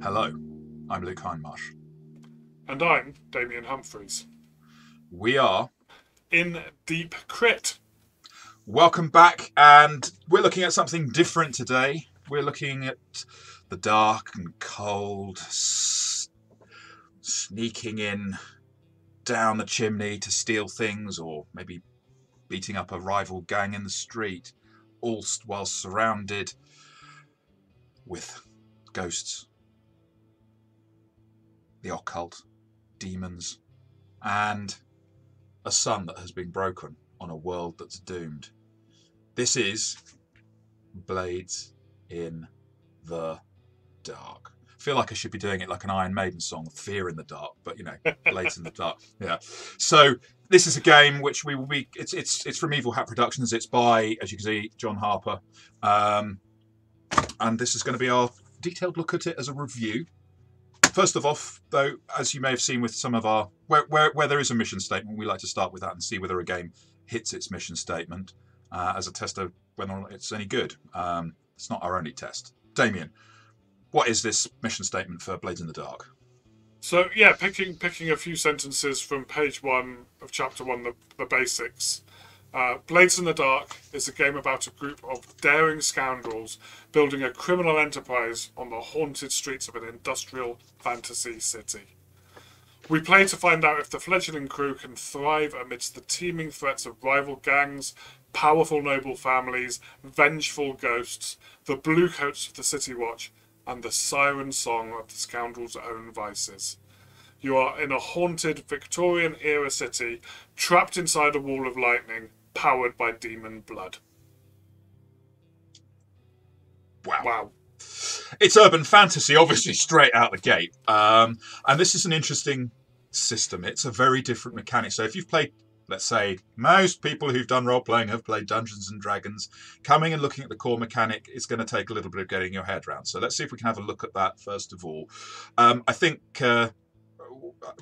Hello, I'm Luke Hindmarsh. And I'm Damien Humphreys. We are. In Deep Crit. Welcome back, and we're looking at something different today. We're looking at the dark and cold, sneaking in down the chimney to steal things, or maybe beating up a rival gang in the street, all while surrounded with ghosts, the occult, demons, and a sun that has been broken on a world that's doomed. This is Blades in the Dark. I feel like I should be doing it like an Iron Maiden song, Fear in the Dark, but Blades in the Dark. Yeah. So this is a game which we will be. It's from Evil Hat Productions. It's by, as you can see, John Harper, and this is going to be our detailed look at it as a review. First of all, though, as you may have seen with some of our where there is a mission statement, we like to start with that and see whether a game hits its mission statement as a test of whether or not it's any good. It's not our only test. Damien, what is this mission statement for Blades in the Dark? So yeah, picking a few sentences from page 1 of chapter 1, the basics. Blades in the Dark is a game about a group of daring scoundrels building a criminal enterprise on the haunted streets of an industrial fantasy city. We play to find out if the fledgling crew can thrive amidst the teeming threats of rival gangs, powerful noble families, vengeful ghosts, the bluecoats of the City Watch, and the siren song of the scoundrel's own vices. You are in a haunted Victorian-era city, trapped inside a wall of lightning, powered by demon blood. Wow. It's urban fantasy, obviously, straight out the gate. And this is an interesting system. It's a very different mechanic. So if you've played, let's say, most people who've done role-playing have played Dungeons and Dragons, coming and looking at the core mechanic is going to take a little bit of getting your head around. So let's see if we can have a look at that first of all. I think...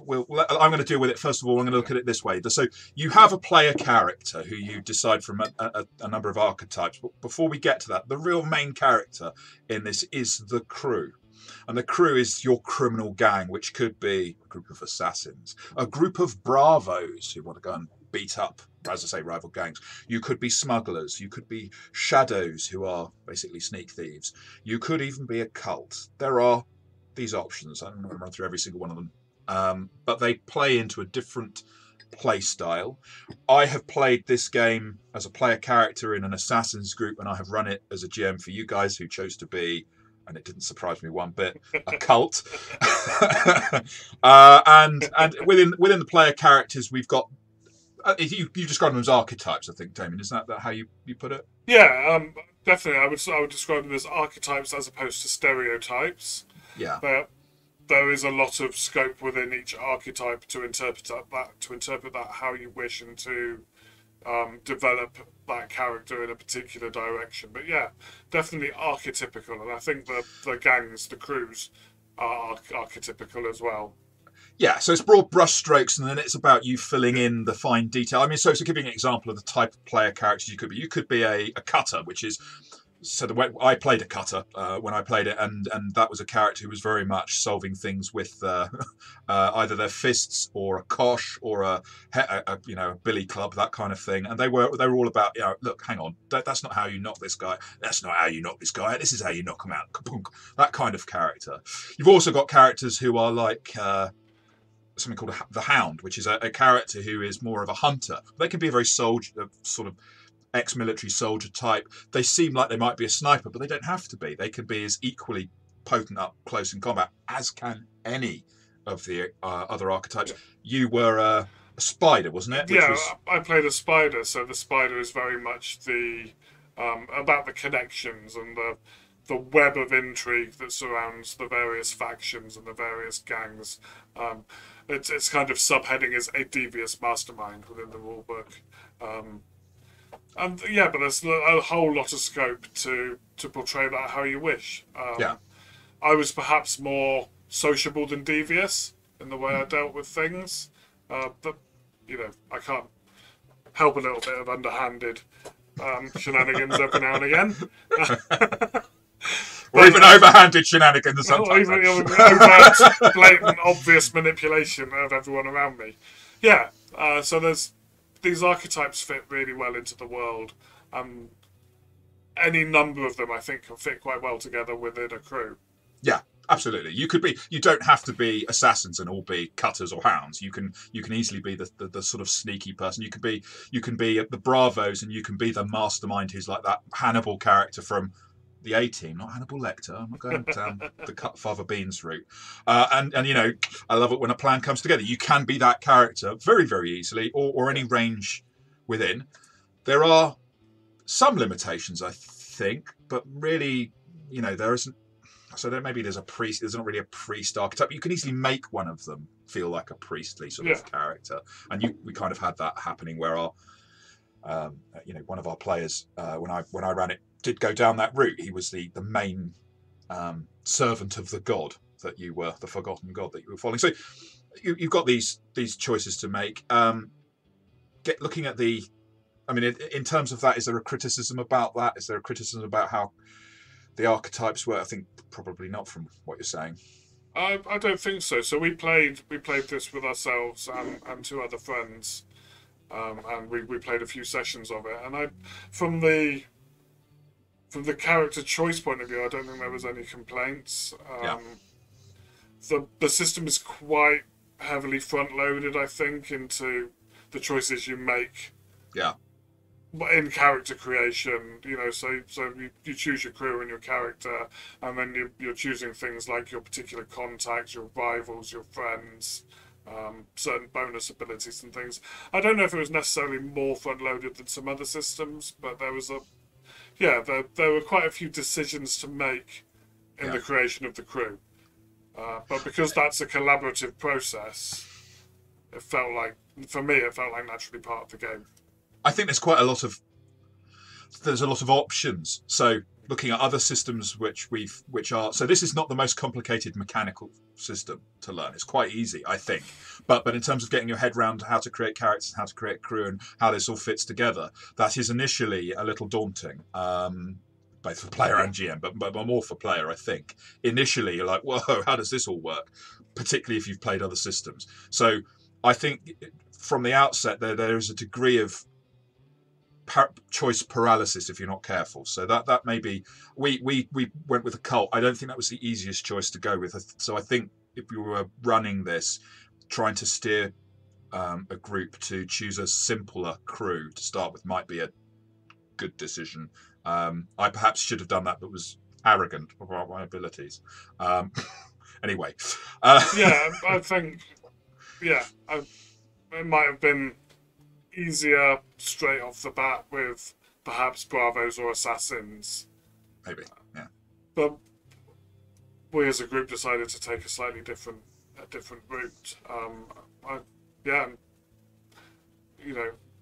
I'm going to deal with it first of all. I'm going to look at it this way. So you have a player character who you decide from a number of archetypes. But before we get to that, the real main character in this is the crew. And the crew is your criminal gang, which could be a group of assassins, a group of bravos who want to go and beat up, as I say, rival gangs. You could be smugglers. You could be shadows, who are basically sneak thieves. You could even be a cult. There are these options. I'm not going to run through every single one of them. But they play into a different play style. I have played this game as a player character in an Assassin's group, and I have run it as a GM for you guys who chose to be, and it didn't surprise me one bit, a cult. And within the player characters, we've got you describe them as archetypes. I think, Damien, is that how you put it? Yeah, definitely. I would describe them as archetypes as opposed to stereotypes. Yeah. But there is a lot of scope within each archetype to interpret that how you wish, and to develop that character in a particular direction. But yeah, definitely archetypical, and I think the gangs, the crews, are archetypical as well. Yeah, so it's broad brushstrokes, and then it's about you filling in the fine detail. I mean, so to give you an example of the type of player characters you could be a cutter, which is. So the way I played a cutter when I played it, and that was a character who was very much solving things with either their fists or a kosh or a billy club, that kind of thing. And they were all about, look, hang on, that's not how you knock this guy. That's not how you knock this guy. This is how you knock him out. Kapunk. That kind of character. You've also got characters who are like. Something called the Hound, which is a character who is more of a hunter. They can be a very sort of ex-military soldier type. They seem like they might be a sniper, but they don't have to be. They can be as equally potent up close in combat as can any of the other archetypes. You were a spider, wasn't it? I played a spider, so the spider is very much the about the connections and the web of intrigue that surrounds the various factions and the various gangs. Its kind of subheading is a devious mastermind within the rulebook. And yeah, but there's a whole lot of scope to portray that how you wish. I was perhaps more sociable than devious in the way I dealt with things, but I can't help a little bit of underhanded shenanigans every now and again. Well, even overhanded shenanigans sometimes. Or even overt, blatant, obvious manipulation of everyone around me. Yeah, so these archetypes fit really well into the world. Any number of them, I think, can fit quite well together within a crew. Yeah, absolutely. You don't have to be assassins and all be cutters or hounds. You can easily be the sort of sneaky person. You can be the bravos, and you can be the mastermind who's like that Hannibal character from the A-Team, not Hannibal Lecter. I'm not going down the cut Father Beans route. And I love it when a plan comes together. You can be that character very, very easily, or any range within. There are some limitations, I think, but really, there isn't. So maybe there's a priest. There's not really a priest archetype. You can easily make one of them feel like a priestly sort of character, and we kind of had that happening where our, one of our players when I ran it did go down that route. He was the main servant of the god that you were, the forgotten god that you were following. So you've got these choices to make. Looking at the. I mean, in terms of that, is there a criticism about that? Is there a criticism about how the archetypes were? I think probably not from what you're saying. I don't think so. So we played this with ourselves and two other friends, and we played a few sessions of it. And from the character choice point of view, I don't think there was any complaints. The system is quite heavily front loaded, I think, into the choices you make. Yeah. In character creation, so you choose your crew and your character, and then you're choosing things like your particular contacts, your rivals, your friends, certain bonus abilities and things. I don't know if it was necessarily more front-loaded than some other systems, but there were quite a few decisions to make in the creation of the crew. But because that's a collaborative process, for me, it felt like naturally part of the game. I think there's a lot of options. So looking at other systems so this is not the most complicated mechanical system to learn. It's quite easy, I think. But in terms of getting your head around how to create characters, how to create crew, and how this all fits together, that is initially a little daunting. Both for player and GM, but more for player, I think. Initially, you're like, whoa, how does this all work? Particularly if you've played other systems. So I think from the outset, there is a degree of choice paralysis if you're not careful. So that may be. We went with a cult. I don't think that was the easiest choice to go with. So I think if you were running this, trying to steer a group to choose a simpler crew to start with might be a good decision. I perhaps should have done that, but was arrogant about my abilities. Anyway. I think. It might have been easier straight off the bat with perhaps bravos or assassins. Maybe, yeah. But we as a group decided to take a slightly different route.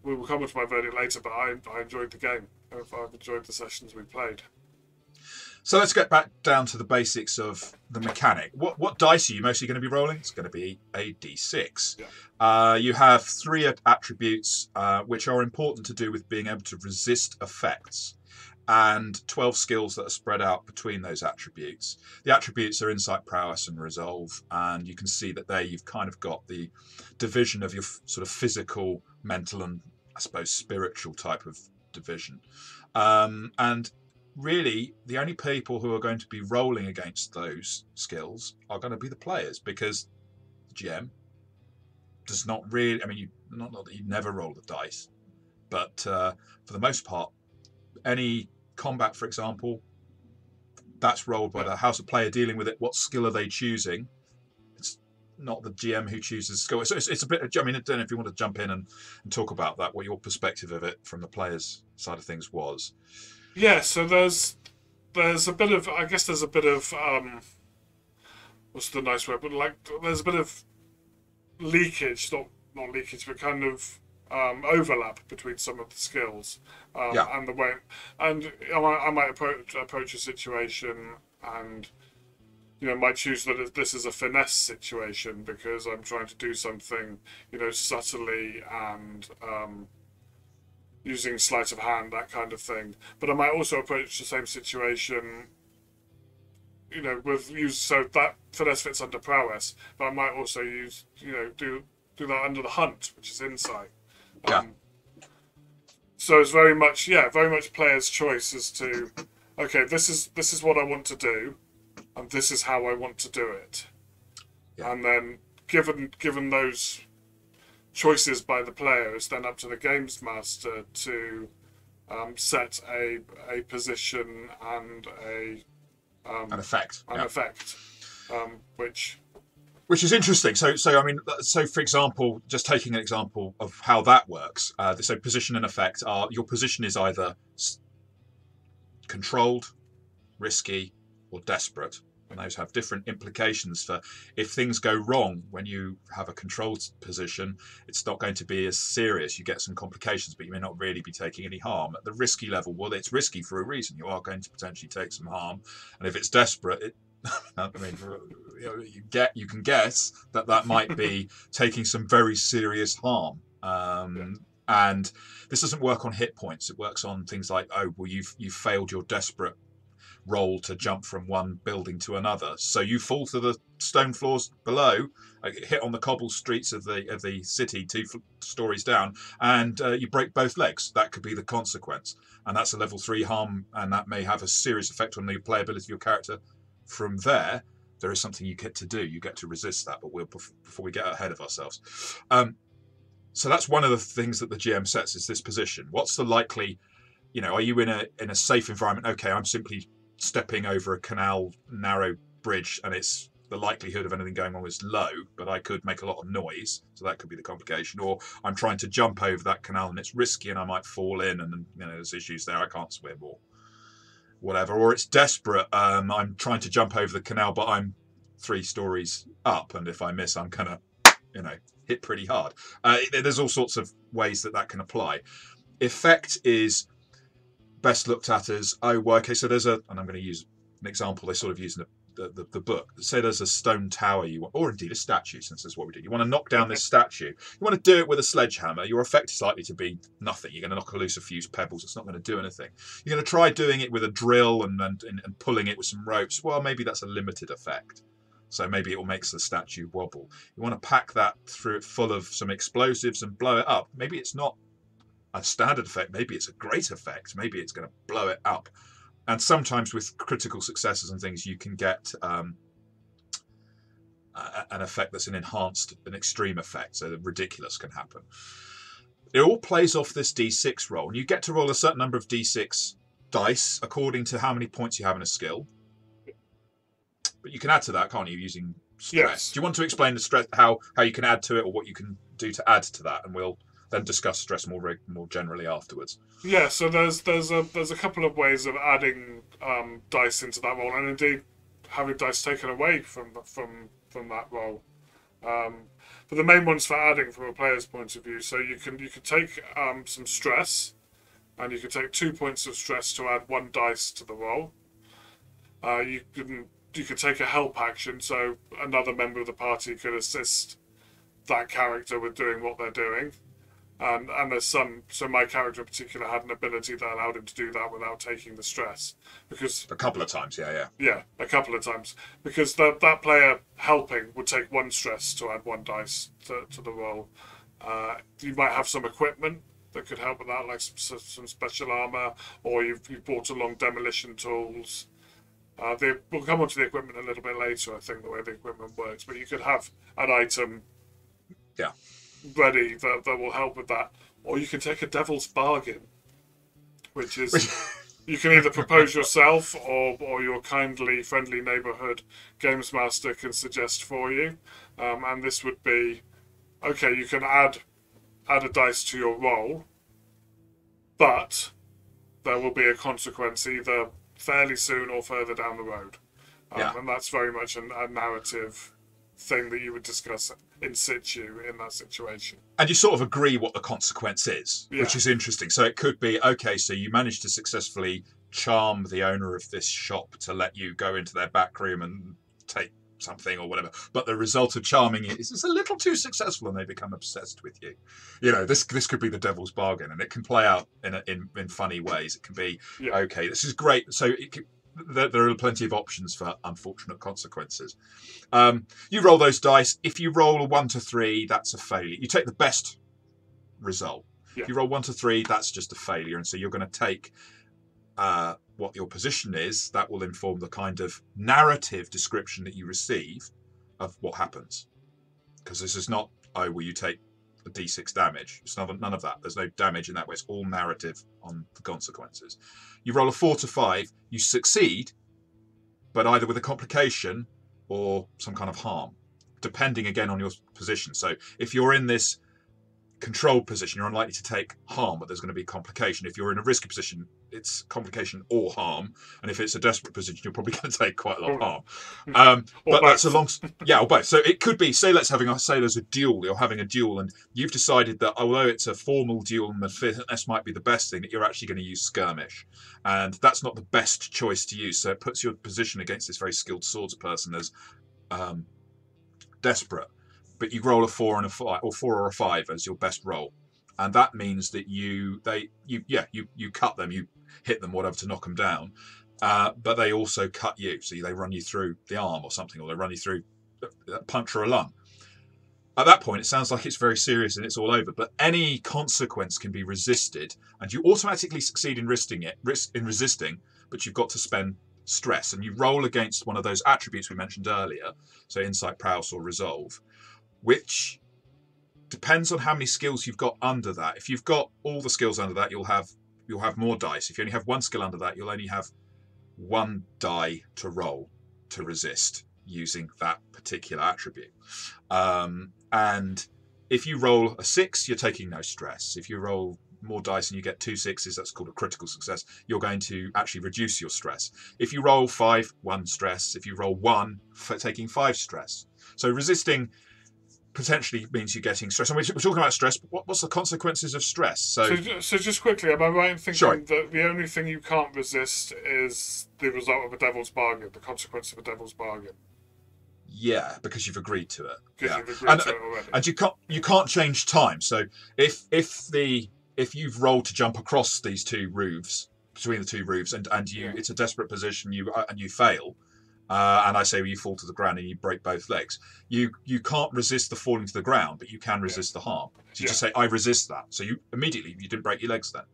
We will come to my verdict later, but I enjoyed the game. I've enjoyed the sessions we played. So let's get back down to the basics of the mechanic. What dice are you mostly going to be rolling? It's going to be a d6. Yeah. You have 3 attributes which are important to do with being able to resist effects, and 12 skills that are spread out between those attributes. The attributes are insight, prowess, and resolve, and you can see that there you've kind of got the division of your sort of physical, mental, and I suppose spiritual type of division. And really, the only people who are going to be rolling against those skills are going to be the players, because the GM does not really. I mean, not that you never roll the dice, but for the most part, any combat, for example, that's rolled by the house of player dealing with it. What skill are they choosing? It's not the GM who chooses skill. So it's a bit. I mean, I don't know if you want to jump in and talk about that. What your perspective of it from the players' side of things was. Yeah, so there's a bit of, I guess there's a bit of what's the nice word, but like there's a bit of leakage, not leakage, but kind of overlap between some of the skills and the way, and I might approach a situation and might choose that this is a finesse situation because I'm trying to do something subtly and using sleight of hand, that kind of thing. But I might also approach the same situation so that finesse fits under prowess, but I might also use, do that under the hunt, which is insight. Yeah. So it's very much player's choice as to, okay, this is what I want to do, and this is how I want to do it. Yeah. And then given those choices by the player, it's then up to the games master to set a position and an effect. an effect, Which is interesting. So for example, just taking an example of how that works. So position and effect are, your position is either controlled, risky, or desperate. And those have different implications for if things go wrong when you have a controlled position, it's not going to be as serious. You get some complications, but you may not really be taking any harm. At the risky level, well, it's risky for a reason. You are going to potentially take some harm. And if it's desperate, I mean, you can guess that might be taking some very serious harm. And this doesn't work on hit points. It works on things like, you've failed your desperate roll to jump from one building to another, so you fall to the stone floors below, hit on the cobble streets of the city 2 stories down, and you break both legs. That could be the consequence, and that's a level 3 harm, and that may have a serious effect on the playability of your character. From there is something you get to do. You get to resist that, but before we get ahead of ourselves. So that's one of the things that the GM sets, is this position. What's the likely, are you in a safe environment? Okay, I'm simply stepping over a canal narrow bridge, and it's the likelihood of anything going wrong is low, but I could make a lot of noise, so that could be the complication. Or I'm trying to jump over that canal and it's risky and I might fall in, and there's issues there, I can't swim or whatever. Or it's desperate, I'm trying to jump over the canal but I'm 3 stories up, and if I miss I'm gonna hit pretty hard. There's all sorts of ways that can apply. Effect is best looked at as, so there's and I'm going to use an example they sort of use in the book. Say there's a stone tower you want, or indeed a statue, since that's what we do. You want to knock down this statue. You want to do it with a sledgehammer. Your effect is likely to be nothing. You're going to knock loose a few pebbles. It's not going to do anything. You're going to try doing it with a drill and pulling it with some ropes. Well, maybe that's a limited effect. So maybe it will make the statue wobble. You want to pack that through it full of some explosives and blow it up. Maybe it's not a standard effect. Maybe it's a great effect. Maybe it's going to blow it up. And sometimes with critical successes and things, you can get an effect that's an extreme effect. So the ridiculous can happen. It all plays off this D6 roll. And you get to roll a certain number of D6 dice according to how many points you have in a skill. But you can add to that, can't you, using stress? Yes. Do you want to explain the stress, how you can add to it, or what you can do to add to that? And we'll then discuss stress more generally afterwards. Yeah, so there's a couple of ways of adding dice into that roll, and indeed having dice taken away from that roll. But the main ones for adding from a player's point of view, so you can take some stress, and you can take 2 points of stress to add 1 dice to the roll. You could take a help action, so another member of the party could assist that character with doing what they're doing. And there's so my character in particular had an ability that allowed him to do that without taking the stress. Because a couple of times, yeah. Yeah, a couple of times. Because that player helping would take 1 stress to add 1 dice to the roll. You might have some equipment that could help with that, like some special armor, or you've brought along demolition tools. We'll come on to the equipment a little bit later, I think, the way the equipment works. But you could have an item ready that will help with that. Or you can take a devil's bargain, which is you can either propose yourself or your kindly, friendly neighbourhood games master can suggest for you. And this would be, okay, you can add a dice to your roll, but there will be a consequence either fairly soon or further down the road. And that's very much a narrative thing that you would discuss in situ in that situation. And you sort of agree what the consequence is, which is interesting. So it could be, okay, so you managed to successfully charm the owner of this shop to let you go into their back room and take something or whatever, but the result of charming it is it's a little too successful and they become obsessed with you. This could be the devil's bargain, and it can play out in funny ways. It can be, okay, this is great. So there are plenty of options for unfortunate consequences. You roll those dice. If you roll a 1 to 3, that's a failure. You take the best result. Yeah. If you roll 1 to 3, that's just a failure, and so you're going to take what your position is. That will inform the kind of narrative description that you receive of what happens. Because this is not, oh, will you take a d6 damage? It's none of that. There's no damage in that way. It's all narrative on the consequences. You roll a 4 to 5, you succeed, but either with a complication or some kind of harm, depending again on your position. So if you're in this controlled position, you're unlikely to take harm, but there's going to be a complication. If you're in a risky position, it's complication or harm, and if it's a desperate position, you're probably going to take quite a lot of harm. But that's a long, or both. So it could be, say there's a duel. You're having a duel, and you've decided that although it's a formal duel and the fitness might be the best thing, that you're actually going to use skirmish, and that's not the best choice to use. So it puts your position against this very skilled swords person as desperate. But you roll a 4 and a 5, or 4 or a 5 as your best roll, and that means that you cut them, you hit them, whatever, to knock them down, but they also cut you. So they run you through the arm or something, or they run you through a punch or a lung. At that point, it sounds like it's very serious and it's all over. But any consequence can be resisted, and you automatically succeed in resisting. But you've got to spend stress, and you roll against one of those attributes we mentioned earlier, so insight, prowess, or resolve, which depends on how many skills you've got under that. If you've got all the skills under that, you'll have more dice. If you only have one skill under that, you'll only have one die to roll to resist using that particular attribute. And if you roll a 6, you're taking no stress. If you roll more dice and you get 2 6s, that's called a critical success. You're going to actually reduce your stress. If you roll 5, 1 stress. If you roll 1, for taking 5 stress. So resisting potentially means you're getting stress. And we're talking about stress, but what's the consequences of stress? So just quickly, am I right in thinking that the only thing you can't resist is the result of a devil's bargain, the consequence of a devil's bargain? Yeah, because you've agreed to it. Because you've agreed to it already. And you can't change time. So if you've rolled to jump across these two roofs, between the two roofs, and it's a desperate position, and you fail, and I say you fall to the ground and you break both legs, you can't resist the falling to the ground, but you can resist the harm. So you just say, I resist that. So you didn't break your legs then.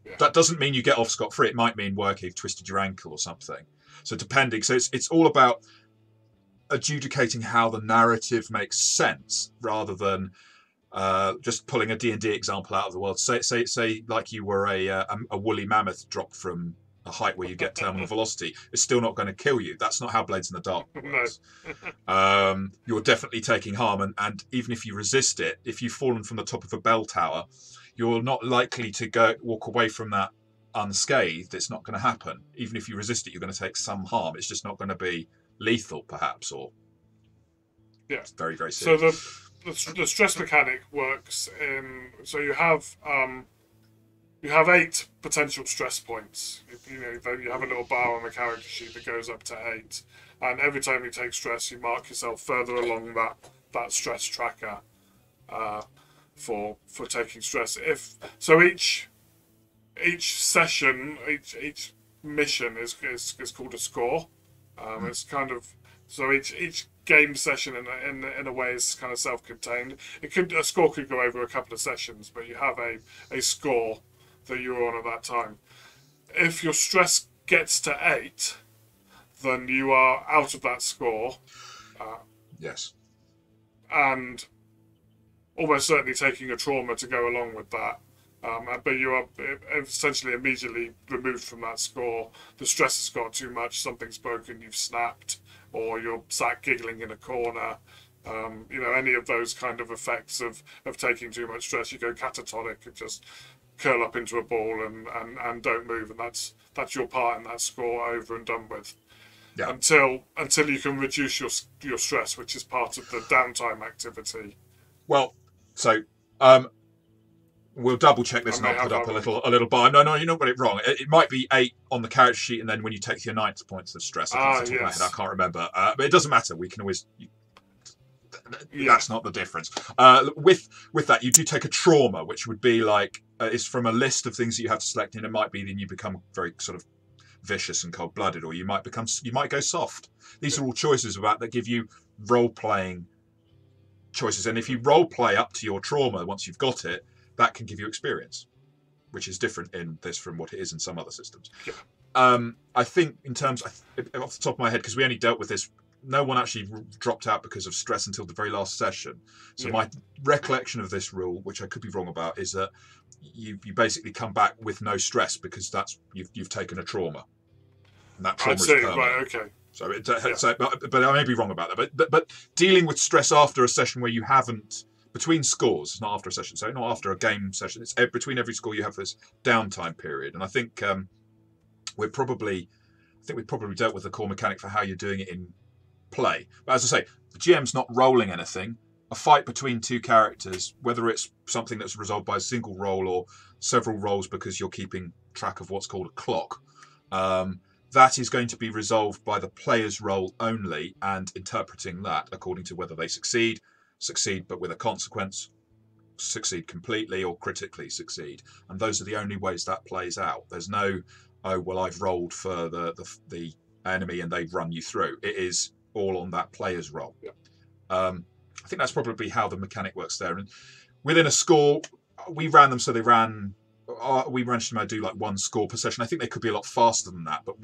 Yeah. That doesn't mean you get off scot-free. It might mean work, you've twisted your ankle or something. So depending. So it's all about adjudicating how the narrative makes sense rather than just pulling a D&D example out of the world. Say like you were a woolly mammoth dropped from a height where you get terminal velocity. It's still not going to kill you. That's not how Blades in the Dark works. No. You're definitely taking harm, and even if you resist it, if you've fallen from the top of a bell tower, you're not likely to walk away from that unscathed. It's not going to happen. Even if you resist it, you're going to take some harm. It's just not going to be lethal, perhaps, or it's very, very serious. So the stress mechanic works in, so you have 8 potential stress points. You have a little bar on the character sheet that goes up to 8, and every time you take stress, you mark yourself further along that stress tracker for taking stress. Each session, each mission is called a score. It's kind of, so each game session in a way is kind of self-contained. A score could go over a couple of sessions, but you have a score that you're on at that time. If your stress gets to 8, then you are out of that score. Yes. And almost certainly taking a trauma to go along with that. But you are essentially immediately removed from that score. The stress has got too much, something's broken, you've snapped, or you're sat giggling in a corner. Any of those kind of effects of taking too much stress, you go catatonic and just curl up into a ball and don't move, and that's your part in that score over and done with. Yeah. Until you can reduce your stress, which is part of the downtime activity. Well, so we'll double check this and I'll put up a little bar. No, you not got it wrong. It might be 8 on the character sheet, and then when you take your 9th points of stress, I can't remember. But it doesn't matter. We can always. That's not the difference. With that, you do take a trauma, which would be like it's from a list of things that you have to select, and it might be then you become very vicious and cold-blooded, or you might go soft. These are all choices that give you role-playing choices, and if you role-play up to your trauma once you've got it, that can give you experience, which is different in this from what it is in some other systems. Yeah. I think in terms, off the top of my head, because we only dealt with this, no one actually dropped out because of stress until the very last session. So my recollection of this rule, which I could be wrong about, is that you basically come back with no stress because you've taken a trauma, and that trauma is permanent. Right, okay. So, but I may be wrong about that. But dealing with stress after a session where you haven't, between scores, not after a session, so not after a game session, it's between every score you have this downtime period, and I think we've probably dealt with the core mechanic for how you're doing it in play. But as I say, the GM's not rolling anything. A fight between two characters, whether it's something that's resolved by a single roll or several rolls because you're keeping track of what's called a clock, that is going to be resolved by the player's roll only and interpreting that according to whether they succeed but with a consequence, succeed completely, or critically succeed. And those are the only ways that plays out. There's no, oh, well, I've rolled for the enemy and they've run you through. It is all on that player's roll. Yeah. I think that's probably how the mechanic works there. And within a score, we ran them so they ran. We managed to do like one score per session. I think they could be a lot faster than that, but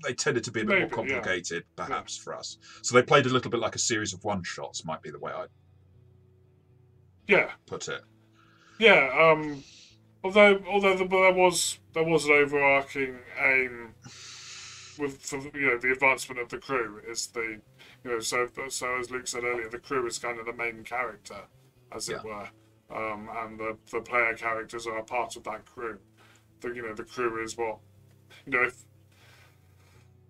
they tended to be a bit more complicated, perhaps, for us. So they played a little bit like a series of one-shots, might be the way I'd put it. Yeah. Although there was an overarching aim for the advancement of the crew is the so as Luke said earlier, the crew is kind of the main character, as it were, and the player characters are a part of that crew. The crew is what if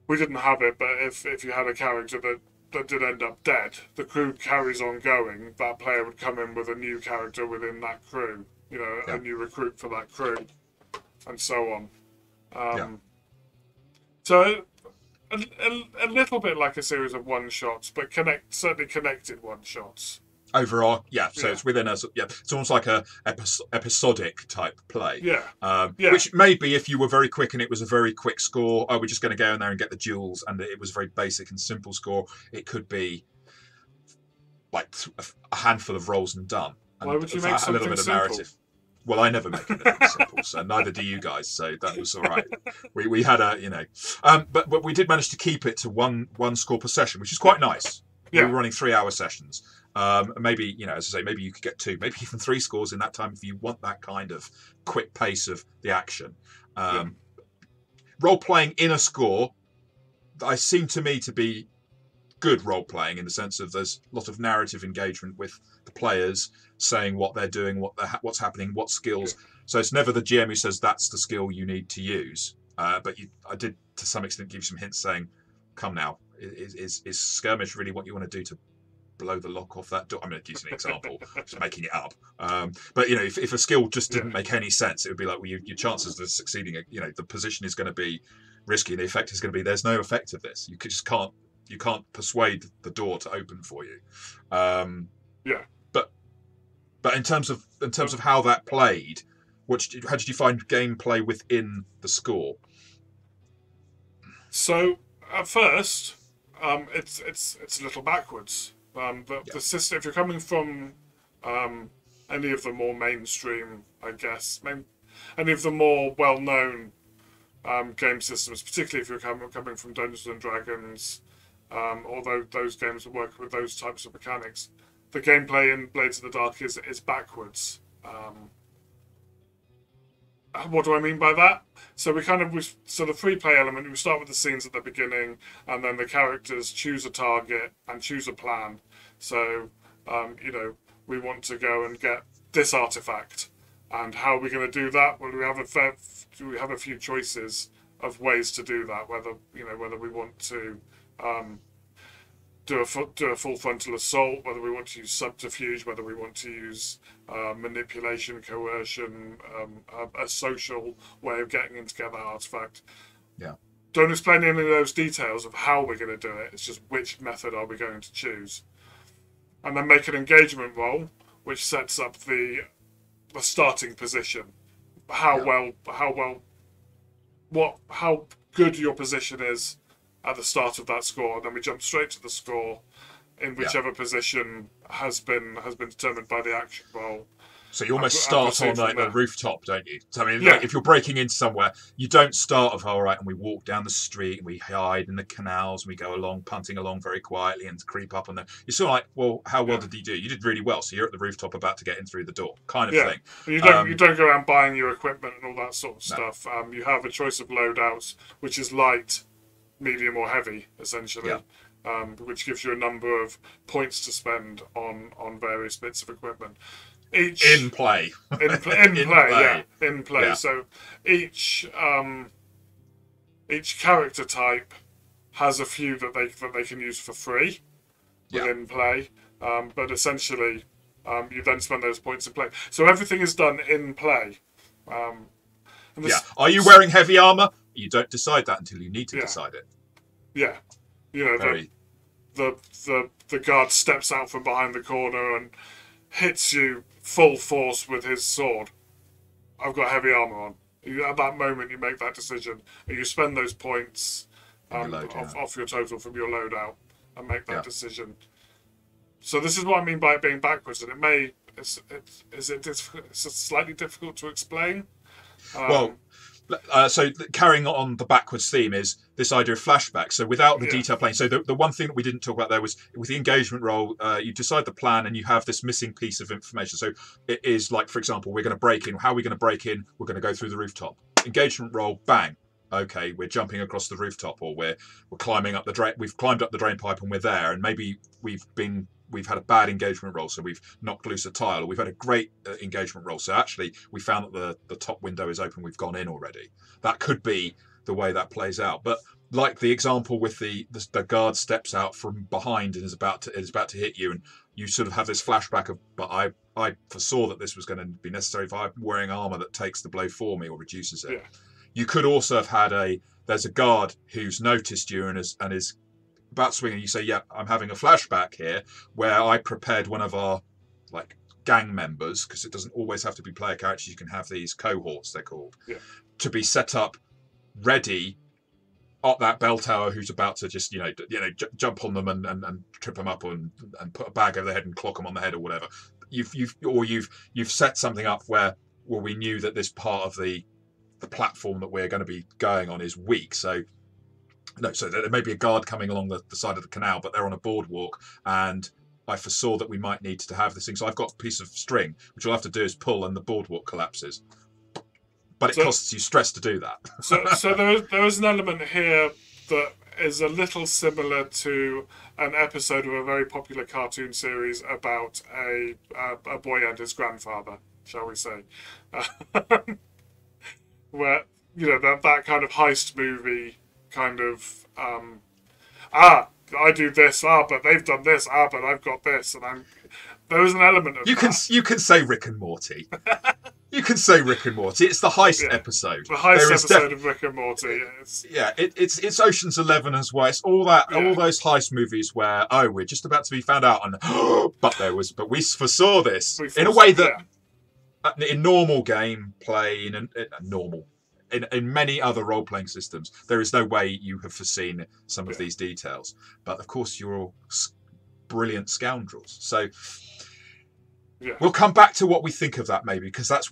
we didn't have it, but if you had a character that did end up dead, the crew carries on going. That player would come in with a new character within that crew, a new recruit for that crew, and so on. So a little bit like a series of one-shots, but certainly connected one-shots. Overall, so it's within us. It's almost like a episodic type play. Which maybe if you were very quick and it was a very quick score, we're just going to go in there and get the jewels, and it was a very basic and simple score. It could be like a handful of rolls and done. And why would you make something a little bit of simple? Narrative. Well, I never make anything simple, so neither do you guys. So that was all right. We had but we did manage to keep it to one score per session, which is quite nice. We were running 3-hour sessions. Maybe, as I say, maybe you could get 2, maybe even 3 scores in that time if you want that kind of quick pace of the action. Role-playing in a score, seem to me to be good role-playing in the sense of there's a lot of narrative engagement with the players saying what they're doing, what's happening, what skills. So it's never the GM who says that's the skill you need to use. But I did, to some extent, give you some hints saying, come now, is skirmish really what you want to do to blow the lock off that door? I'm going to use an example, just making it up. But if a skill just didn't make any sense, it would be like, well, your chances of succeeding, the position is going to be risky. The effect is going to be there's no effect of this. You can't persuade the door to open for you. But in terms of how that played, how did you find gameplay within the score? So at first, it's a little backwards. The system, if you're coming from any of the more mainstream, I guess, any of the more well-known game systems, particularly if you're coming from Dungeons and Dragons, although those games that work with those types of mechanics, the gameplay in Blades of the Dark is backwards. What do I mean by that? So the free play element, we start with the scenes at the beginning, and then the characters choose a target and choose a plan. So, we want to go and get this artifact, and how are we going to do that? Well, we have a few choices of ways to do that. Whether we want to do a full frontal assault, whether we want to use subterfuge, whether we want to use manipulation, coercion, a social way of getting in to get that artifact. Don't explain any of those details of how we're going to do it. It's just which method are we going to choose, and then make an engagement roll, which sets up the starting position. How well how good your position is at the start of that score, and then we jump straight to the score in whichever position has been determined by the action roll. So you almost start on like the rooftop, don't you? So, I mean, Yeah. like, if you're breaking into somewhere, you don't start of, all right, and we walk down the street and we hide in the canals and we go along, punting along very quietly and creep up on them. You're sort of like, well, how well did you do? You did really well. So you're at the rooftop about to get in through the door, kind of thing. You don't go around buying your equipment and all that sort of stuff. You have a choice of loadouts, which is light, medium, or heavy, essentially. Yeah. Which gives you a number of points to spend on various bits of equipment. In play. Yeah. So each character type has a few that they can use for free within play, but essentially you then spend those points in play. So everything is done in play. Are you wearing heavy armor? You don't decide that until you need to decide it. Yeah, you know, the guard steps out from behind the corner and hits you full force with his sword. I've got heavy armor on. At that moment, you make that decision, and you spend those points off your total from your loadout and make that decision. So this is what I mean by it being backwards, and it's slightly difficult to explain. So carrying on the backwards theme is this idea of flashback. So without the detail playing, so the one thing that we didn't talk about there was with the engagement roll, you decide the plan and you have this missing piece of information. So it is like, for example, we're going to break in. How are we going to break in? We're going to go through the rooftop. Engagement roll, bang. Okay, we're jumping across the rooftop, or we're climbing up the drain. We've climbed up the drain pipe and we're there, and maybe we've had a bad engagement roll, so we've knocked loose a tile, or we've had a great engagement roll. So actually, we found that the top window is open. We've gone in already. That could be the way that plays out. But like the example with the guard steps out from behind and is about to hit you, and you sort of have this flashback of, but I foresaw that this was going to be necessary if I'm wearing armor that takes the blow for me or reduces it. Yeah. You could also have had there's a guard who's noticed you and is about swinging. You say, yeah, I'm having a flashback here where I prepared one of our gang members, because it doesn't always have to be player characters. You can have these cohorts, they're called, to be set up ready at that bell tower, who's about to just jump on them and trip them up and put a bag over their head and clock them on the head or whatever. You've set something up where we knew that this part of the platform that we're going to be going on is weak. So there may be a guard coming along the side of the canal, but they're on a boardwalk, and I foresaw that we might need to have this thing. So I've got a piece of string, which you'll have to do is pull, and the boardwalk collapses. But it costs you stress to do that. So there is an element here that is a little similar to an episode of a very popular cartoon series about a boy and his grandfather, shall we say. Where, that kind of heist movie kind of, I do this, but they've done this, but I've got this, and there is an element of you can say Rick and Morty. You can say Rick and Morty. It's the heist episode. The heist episode of Rick and Morty. It's Ocean's 11 as well. It's all those heist movies where we're just about to be found out, and but we foresaw this in a way that in normal game play in many other role-playing systems, there is no way you have foreseen some of these details. But of course, you're all brilliant scoundrels. So we'll come back to what we think of that, maybe, because that's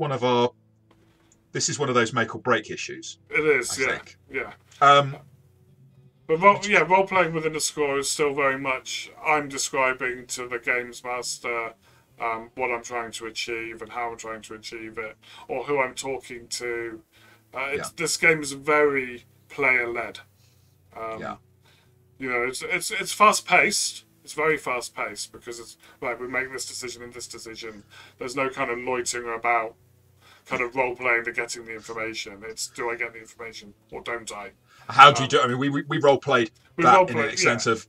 this is one of those make or break issues. It is, I think. But role-playing within the score is still very much, I'm describing to the games master what I'm trying to achieve and how I'm trying to achieve it, or who I'm talking to. This game is very player-led. It's fast-paced. It's very fast-paced because it's we make this decision and this decision. There's no kind of loitering about kind of role-playing to getting the information. It's, do I get the information or don't I? How do you do it? I mean, we role-played that in the sense of,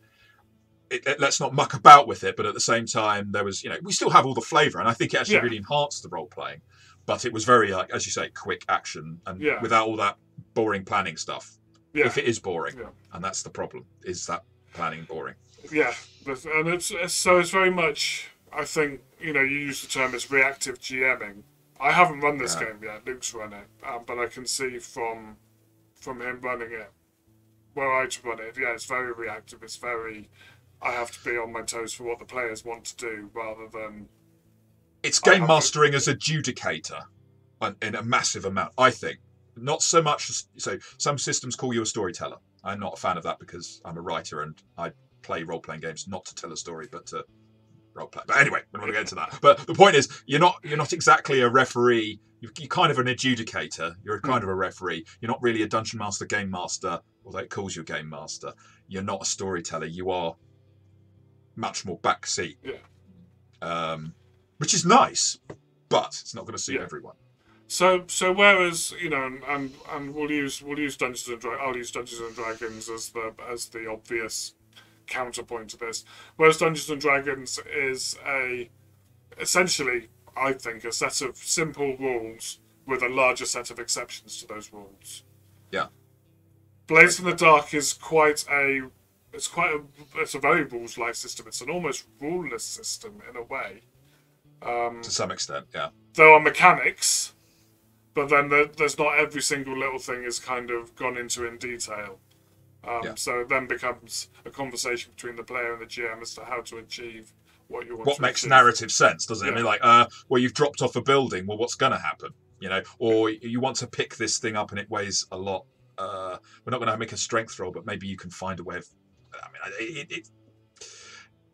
let's not muck about with it, but at the same time, there was, we still have all the flavour, and I think it actually really enhanced the role-playing. But it was very, as you say, quick action, and without all that boring planning stuff. Yeah. If it is boring, and that's the problem, is that planning boring? Yeah, and it's very much, I think, you use the term as reactive GMing. I haven't run this game yet, Luke's run it, but I can see from from him running it. Where I run it, yeah, it's very reactive. It's very, I have to be on my toes for what the players want to do, rather than it's game mastering as adjudicator in a massive amount, I think. Not so much. So some systems call you a storyteller. I'm not a fan of that because I'm a writer and I play role-playing games not to tell a story, but to role play. But anyway, we're not going to get into that. But the point is, you're not exactly a referee. You're kind of an adjudicator. You're kind of a referee. You're not really a dungeon master, game master, although it calls you a game master. You're not a storyteller. You are much more backseat. Yeah. Which is nice, but it's not going to suit everyone. So whereas, you know, and we'll use Dungeons and Dragons. I'll use Dungeons and Dragons as the obvious counterpoint to this. Whereas Dungeons and Dragons is essentially, I think, a set of simple rules with a larger set of exceptions to those rules. Yeah. Blades in the Dark is it's a very rules-like system. It's an almost ruleless system in a way. To some extent, yeah. There are mechanics, but then there's not every single little thing is kind of gone into in detail. So it then becomes a conversation between the player and the GM as to how to achieve what you want. What makes narrative sense, doesn't it? I mean, like, well, you've dropped off a building. Well, what's going to happen? You know, or you want to pick this thing up and it weighs a lot. We're not going to make a strength roll, but maybe you can find a way of. I mean,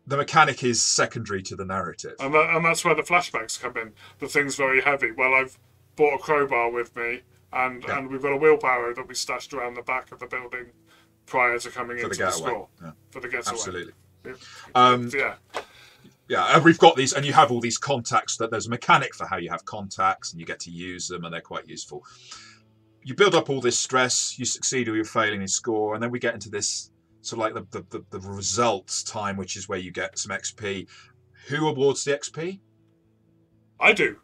the mechanic is secondary to the narrative, and that's where the flashbacks come in. The thing's very heavy. Well, I've bought a crowbar with me, and we've got a wheelbarrow that we stashed around the back of the building prior to coming into the store for the getaway. Absolutely. Yeah. And we've got these, and you have all these contacts. That there's a mechanic for how you have contacts, and you get to use them, and they're quite useful. You build up all this stress. You succeed or you fail in your score, and then we get into this sort of like the results time, which is where you get some XP. Who awards the XP? I do.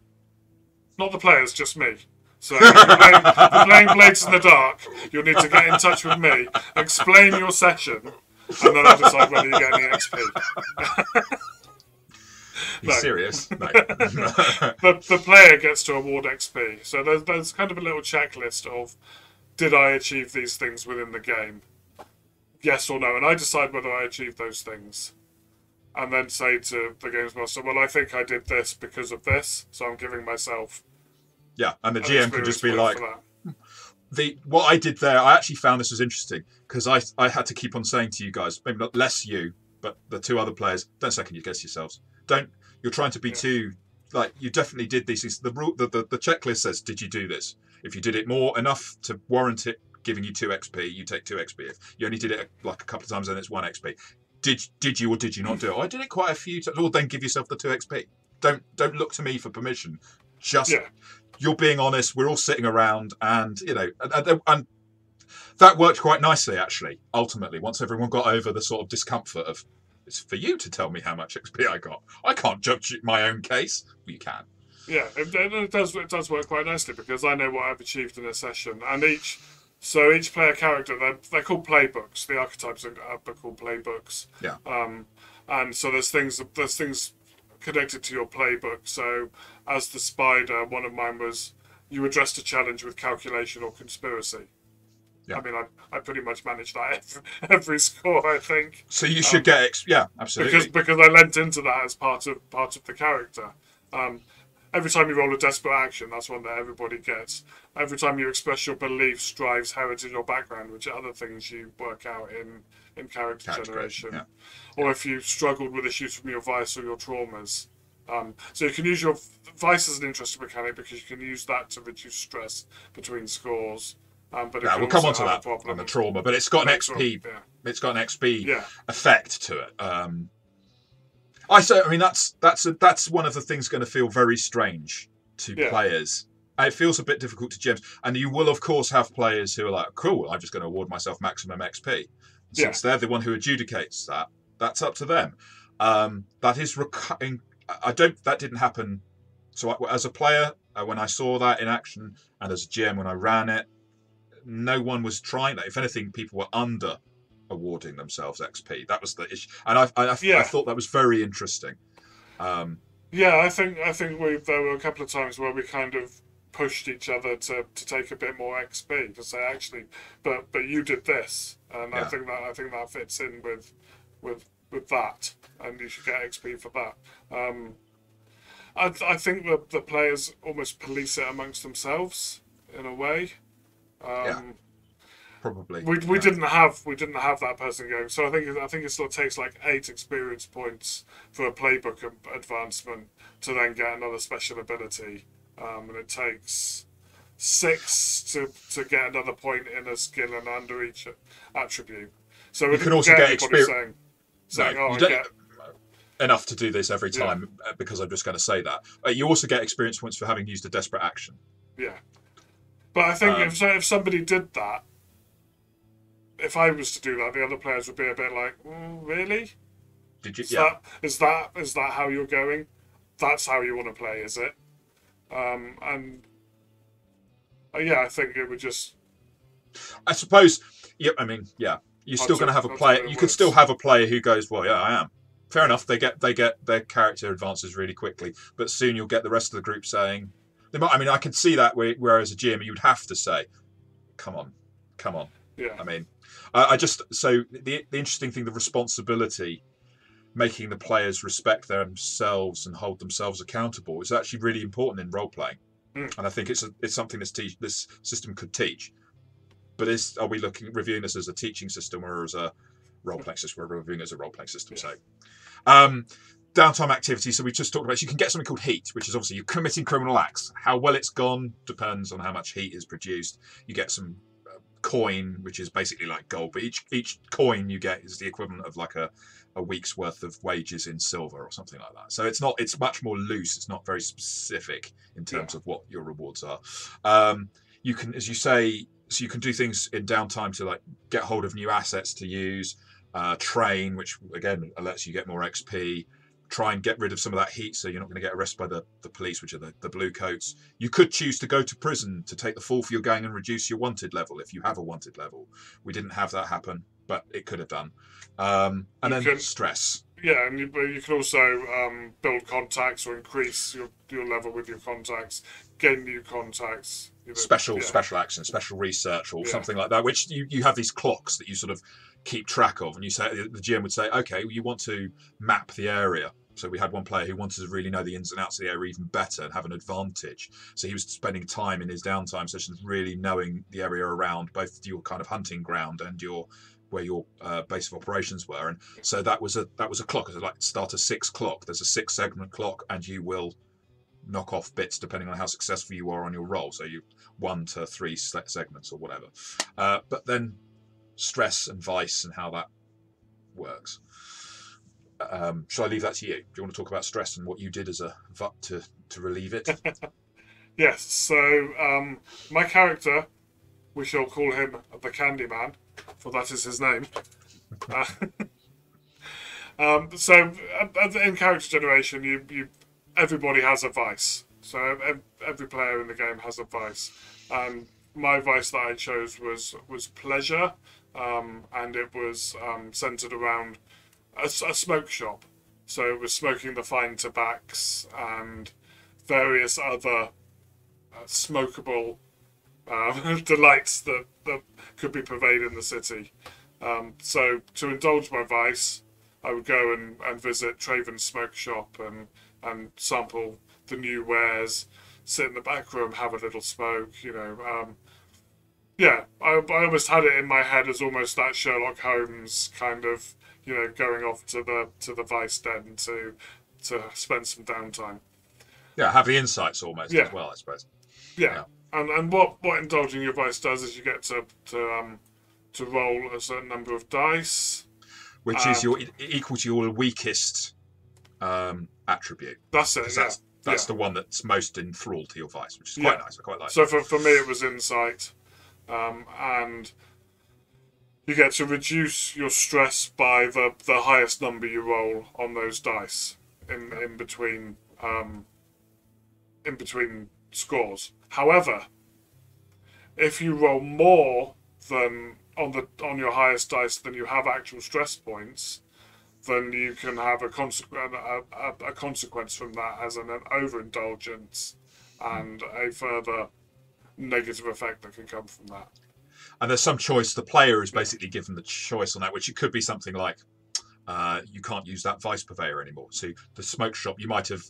Not the players, just me. So if you're playing Blades in the Dark, you'll need to get in touch with me, explain your session, and then I'll decide whether you get any XP. You're serious? No. The player gets to award XP. So there's kind of a little checklist of, did I achieve these things within the game? Yes or no. And I decide whether I achieved those things. And then say to the games master, well, I think I did this because of this, so I'm giving myself... Yeah, and the GM could just be like... What I did there, I actually found this was interesting, because I had to keep on saying to you guys, maybe not less you, but the two other players, don't second guess yourselves. You're trying to be too... Like, you definitely did these things. The checklist says, did you do this? If you did it enough to warrant it giving you 2 XP, you take 2 XP. If you only did it like a couple of times, then it's 1 XP. Did you or did you not do it? Oh, I did it quite a few times. Well, then give yourself the 2 XP. Don't look to me for permission. Just you're being honest. We're all sitting around, and you know, and that worked quite nicely actually. Ultimately, once everyone got over the sort of discomfort of it's for you to tell me how much XP I got. I can't judge my own case. Well, you can. Yeah, it does work quite nicely because I know what I've achieved in a session, and each player character, they're called playbooks. The archetypes are called playbooks. Yeah. And so there's things connected to your playbook. So as the spider, one of mine was you addressed a challenge with calculation or conspiracy. Yeah. I mean, I pretty much managed that every score, I think. So you should get absolutely because I lent into that as part of the character. Every time you roll a desperate action, that's one that everybody gets. Every time you express your beliefs, drives, heritage, or background, which are other things you work out in character generation. Yeah. Or if you struggled with issues from your vice or your traumas. So you can use your vice as an interesting mechanic because you can use that to reduce stress between scores. But we'll come on to that on the trauma, but it's got an XP. It's got an XP effect to it. I mean, that's one of the things going to feel very strange to players. It feels a bit difficult to GMs, and you will of course have players who are like, "Cool, I'm just going to award myself maximum XP." Since they're the one who adjudicates that, that's up to them. That is that didn't happen. So as a player, when I saw that in action, and as a GM when I ran it, no one was trying that. If anything, people were under awarding themselves XP. That was the issue, and I thought that was very interesting. I think there were a couple of times where we kind of pushed each other to take a bit more XP, to say actually, but you did this, and I think that fits in with that, and you should get XP for that. I think that the players almost police it amongst themselves in a way. Probably. We didn't have that person going, so I think it still takes like 8 experience points for a playbook advancement to then get another special ability, and it takes 6 to get another point in a skill and under each attribute. So you can also get experience. Saying, no, you don't get enough to do this every time, because I'm just going to say that. You also get experience points for having used a desperate action. Yeah, but I think if somebody did that, if I was to do that, the other players would be a bit like, really? Did you? Is that how you're going? That's how you want to play, is it? I think it would just. I suppose. Yeah, I mean, yeah. You're still going to have a player. You could still have a player who goes, well, yeah, I am. Fair enough. They get their character advances really quickly, but soon you'll get the rest of the group saying, they might. I mean, I could see that where as a GM you'd have to say, come on. Yeah. I mean, so the interesting thing, the responsibility, making the players respect themselves and hold themselves accountable, is actually really important in role playing, and I think it's something this system could teach. But are we reviewing this as a teaching system or as a role playing system? We're reviewing it as a role playing system. So, downtime activity. So we just talked about. So you can get something called heat, which is obviously you're committing criminal acts. How well it's gone depends on how much heat is produced. You get some coin, which is basically like gold, but each coin you get is the equivalent of like a week's worth of wages in silver or something like that. So it's much more loose. It's not very specific in terms of what your rewards are. You can, as you say, so you can do things in downtime to like get hold of new assets to use, train, which again lets you get more XP. Try and get rid of some of that heat so you're not going to get arrested by the police, which are the blue coats. You could choose to go to prison to take the fall for your gang and reduce your wanted level if you have a wanted level. We didn't have that happen, but it could have done. And then stress. Yeah, and you can also build contacts or increase your level with your contacts, gain new contacts. Special action, special research, or something like that, which you have these clocks that you sort of keep track of, and you say, the GM would say, okay, you want to map the area. So we had one player who wanted to really know the ins and outs of the area even better and have an advantage. So he was spending time in his downtime sessions really knowing the area around both your kind of hunting ground and where your base of operations were. And so that was a clock. It was like start a 6 clock. There's a 6 segment clock, and you will knock off bits depending on how successful you are on your roll. So you 1 to 3 segments or whatever. But then stress and vice and how that works. Shall I leave that to you? Do you want to talk about stress and what you did as a VUT to relieve it? Yes. So my character, we shall call him the Candyman, for that is his name. So in character generation, everybody has a vice. So every player in the game has a vice, and my vice that I chose was pleasure, and it was centered around a smoke shop. So it was smoking the fine tobacs and various other smokable delights that could be purveyed in the city. So to indulge my vice, I would go and visit Traven's smoke shop and sample the new wares, sit in the back room, have a little smoke, I almost had it in my head as almost that Sherlock Holmes kind of, going off to the vice den to spend some downtime. Yeah, have the insights almost as well, I suppose. Yeah. And what indulging your vice does is you get to roll a certain number of dice, which is equal to your weakest attribute. That's it. That's the one that's most enthralled to your vice, which is quite nice. I quite like. So for me, it was insight, and you get to reduce your stress by the highest number you roll on those dice in between scores. However, if you roll more than on your highest dice than you have actual stress points, then you can have a consequence from that as an overindulgence, and a further negative effect that can come from that. And there's some choice. The player is basically given the choice on that, which it could be something like you can't use that vice purveyor anymore. So the smoke shop, you might have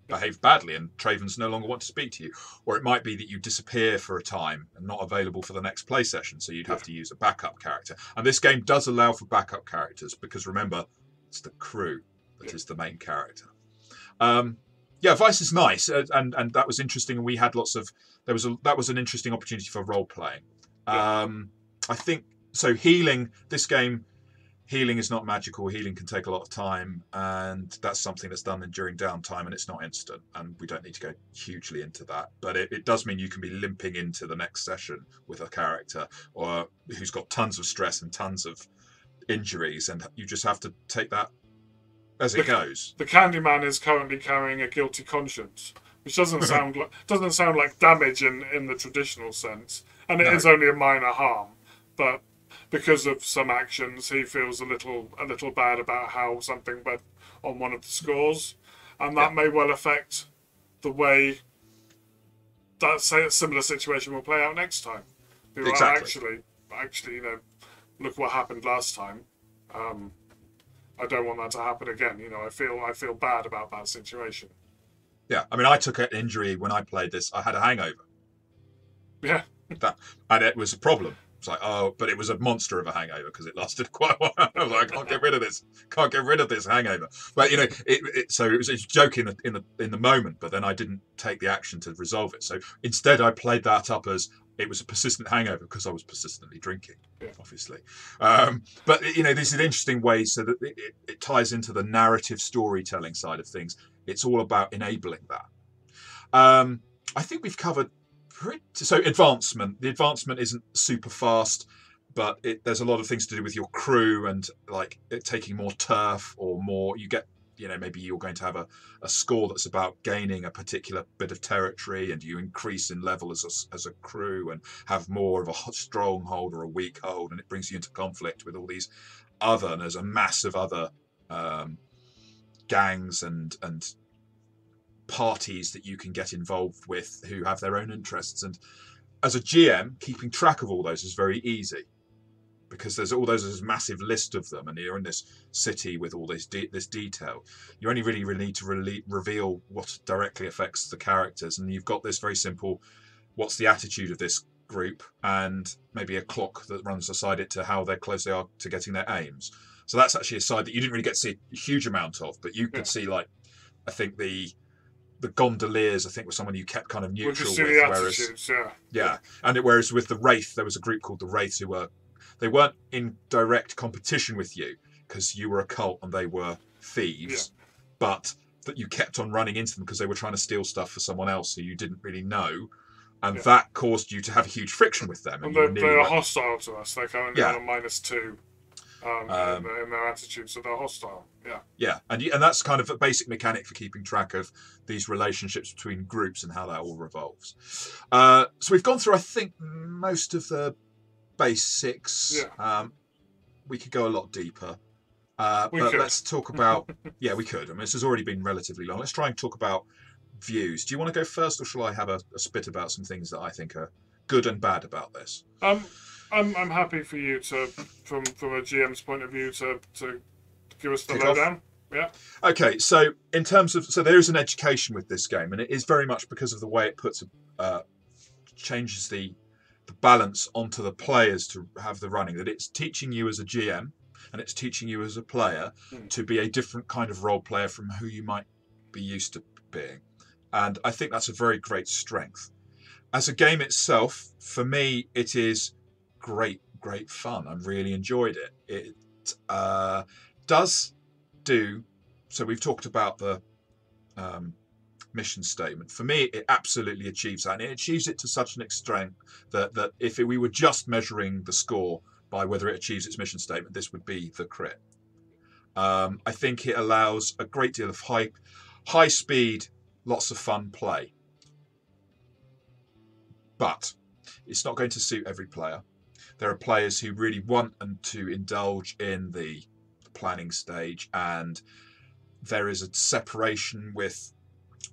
behaved badly and Travens no longer want to speak to you. Or it might be that you disappear for a time and not available for the next play session, so you'd have to use a backup character. And this game does allow for backup characters because, remember, it's the crew that is the main character. Vice is nice, and that was interesting. And we had lots of that was an interesting opportunity for role playing. I think so. Healing this game, healing is not magical. Healing can take a lot of time, and that's something that's done during downtime, and it's not instant. And we don't need to go hugely into that, but it does mean you can be limping into the next session with a character or who's got tons of stress and tons of injuries, and you just have to take that as it goes. The Candyman is currently carrying a guilty conscience, which doesn't sound like damage in the traditional sense, and it is only a minor harm, but because of some actions, he feels a little bad about how something went on one of the scores, and that may well affect the way that a similar situation will play out next time. Exactly. Actually, look what happened last time. I don't want that to happen again. I feel bad about that situation. Yeah, I mean, I took an injury when I played this. I had a hangover. Yeah. And it was a problem. It's like, but it was a monster of a hangover because it lasted quite a while. I was like, I can't get rid of this. Can't get rid of this hangover. But so it was a joke in the moment. But then I didn't take the action to resolve it. So instead, I played that up as it was a persistent hangover because I was persistently drinking, obviously. But these are interesting ways so that it ties into the narrative storytelling side of things. It's all about enabling that. I think we've covered. So advancement. The advancement isn't super fast, but there's a lot of things to do with your crew and like it taking more turf or more. You get, maybe you're going to have a score that's about gaining a particular bit of territory, and you increase in level as a crew and have more of a stronghold or a weak hold, and it brings you into conflict with all these other. And there's a massive other gangs and parties that you can get involved with who have their own interests, and as a GM keeping track of all those is very easy because there's this massive list of them, and you're in this city with all this detail. You only really need to reveal what directly affects the characters, and you've got this very simple what's the attitude of this group, and maybe a clock that runs beside it to how close they are to getting their aims. So that's actually a side that you didn't really get to see a huge amount of, but you could see, like, I think the gondoliers, I think, was someone you kept kind of neutral with. Whereas with the Wraith, there was a group called the Wraiths who weren't in direct competition with you because you were a cult and they were thieves, but that you kept on running into them because they were trying to steal stuff for someone else who you didn't really know, and that caused you to have a huge friction with them. And they are hostile to us. They're currently on a -2 in their attitude, so they're hostile. And that's kind of a basic mechanic for keeping track of these relationships between groups and how that all revolves. So we've gone through, I think, most of the basics. We could go a lot deeper, but let's talk about. We could. I mean, this has already been relatively long. Let's try and talk about views. Do you want to go first, or shall I have a spit about some things that I think are good and bad about this? I'm happy for you to, from a GM's point of view, to give us the lowdown. Yeah. Okay, so in terms of there is an education with this game, and it is very much because of the way it changes the balance onto the players to have the running. That it's teaching you as a GM and it's teaching you as a player to be a different kind of role player from who you might be used to being, and I think that's a very great strength. As a game itself, for me, it is great fun. I really enjoyed it. It does do so. We've talked about the mission statement. For me, it absolutely achieves that, and it achieves it to such an extent that if we were just measuring the score by whether it achieves its mission statement, this would be the crit. I think it allows a great deal of high speed, lots of fun play, but it's not going to suit every player. There are players who really want to indulge in the planning stage, and there is a separation with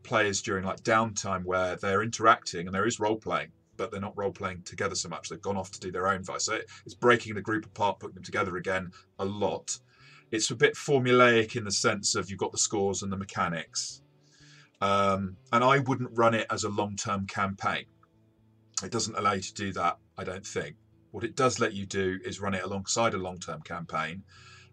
players during like downtime where they're interacting and there is role playing, but they're not role playing together so much. They've gone off to do their own advice. So it's breaking the group apart, putting them together again a lot. It's a bit formulaic in the sense of you've got the scores and the mechanics. And I wouldn't run it as a long-term campaign. It doesn't allow you to do that, I don't think. What it does let you do is run it alongside a long-term campaign.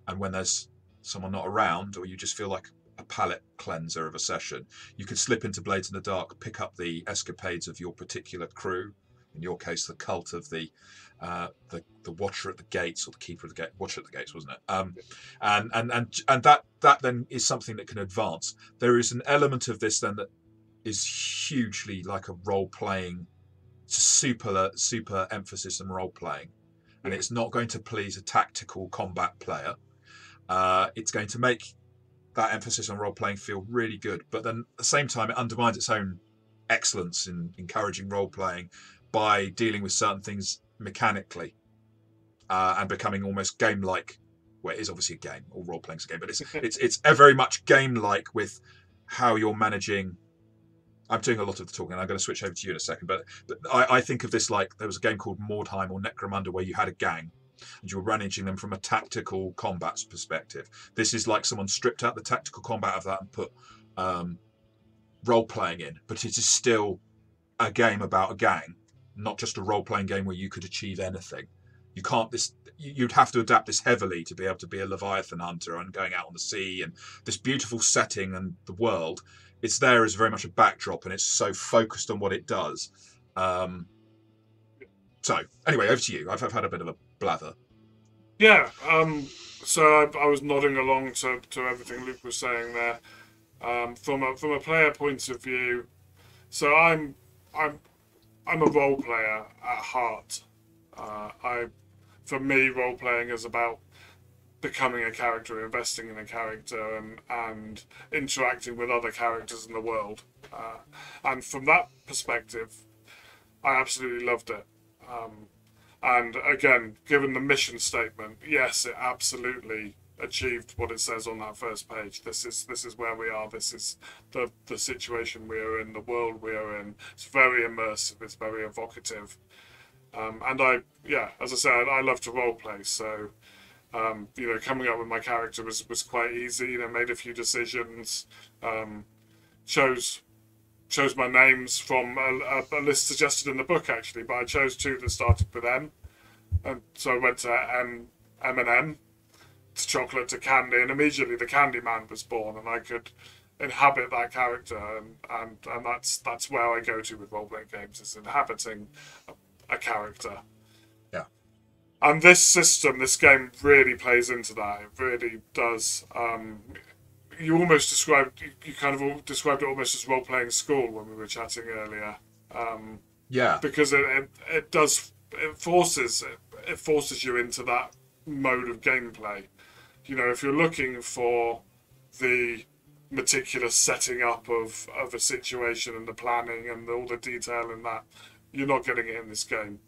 And when there's someone not around, or you just feel like a palate cleanser of a session, you could slip into Blades in the Dark, pick up the escapades of your particular crew. In your case, the cult of the watcher at the gates, or the keeper of the gate, watcher at the gates, wasn't it? And that then is something that can advance. There is an element of this then that is hugely like a role playing, super emphasis on role playing, and it's not going to please a tactical combat player. It's going to make that emphasis on role playing feel really good, but then at the same time it undermines its own excellence in encouraging role playing by dealing with certain things mechanically and becoming almost game-like. Well, it is obviously a game, or role playing's a game, but it's very much game-like with how you're managing. I'm doing a lot of the talking, and I'm going to switch over to you in a second, but I think of this like there was a game called Mordheim or Necromunda where you had a gang and you were managing them from a tactical combat perspective. This is like someone stripped out the tactical combat of that and put role-playing in, but it is still a game about a gang, not just a role-playing game where you could achieve anything. You can't. You'd have to adapt this heavily to be able to be a Leviathan hunter and going out on the sea and this beautiful setting and the world. It's there as very much a backdrop, and it's so focused on what it does. So anyway, over to you. I've had a bit of a blather. Yeah. So I was nodding along to everything Luke was saying there. From a player point of view, so I'm a role player at heart. For me, role playing is about becoming a character, investing in a character, and interacting with other characters in the world. And from that perspective, I absolutely loved it. And again, given the mission statement, yes, it absolutely achieved what it says on that first page. This is where we are. This is the situation we are in, the world we are in. It's very immersive. It's very evocative. And as I said, I love to role play. So, coming up with my character was quite easy. Made a few decisions, chose my names from a list suggested in the book actually, but I chose two that started with M, and so I went to M&M, to chocolate to candy, and immediately the Candy Man was born, and I could inhabit that character, and that's where I go to with role playing games, is inhabiting a character. Yeah. And this game really plays into that. It really does. You almost described it almost as role playing school when we were chatting earlier. Yeah. Because it forces you into that mode of gameplay. If you're looking for the meticulous setting up of a situation and the planning and all the detail in that, you're not getting it in this game.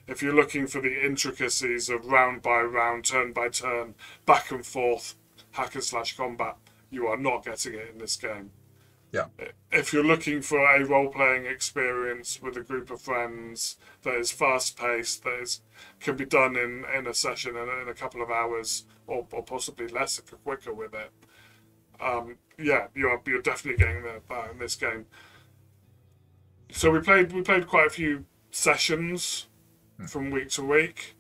If you're looking for the intricacies of round by round, turn by turn, back and forth, hack and slash combat, you are not getting it in this game. Yeah. If you're looking for a role-playing experience with a group of friends that is fast-paced, that can be done in a session in a couple of hours, or possibly less if you're quicker with it, you're definitely getting that in this game. So we played quite a few sessions from week to week.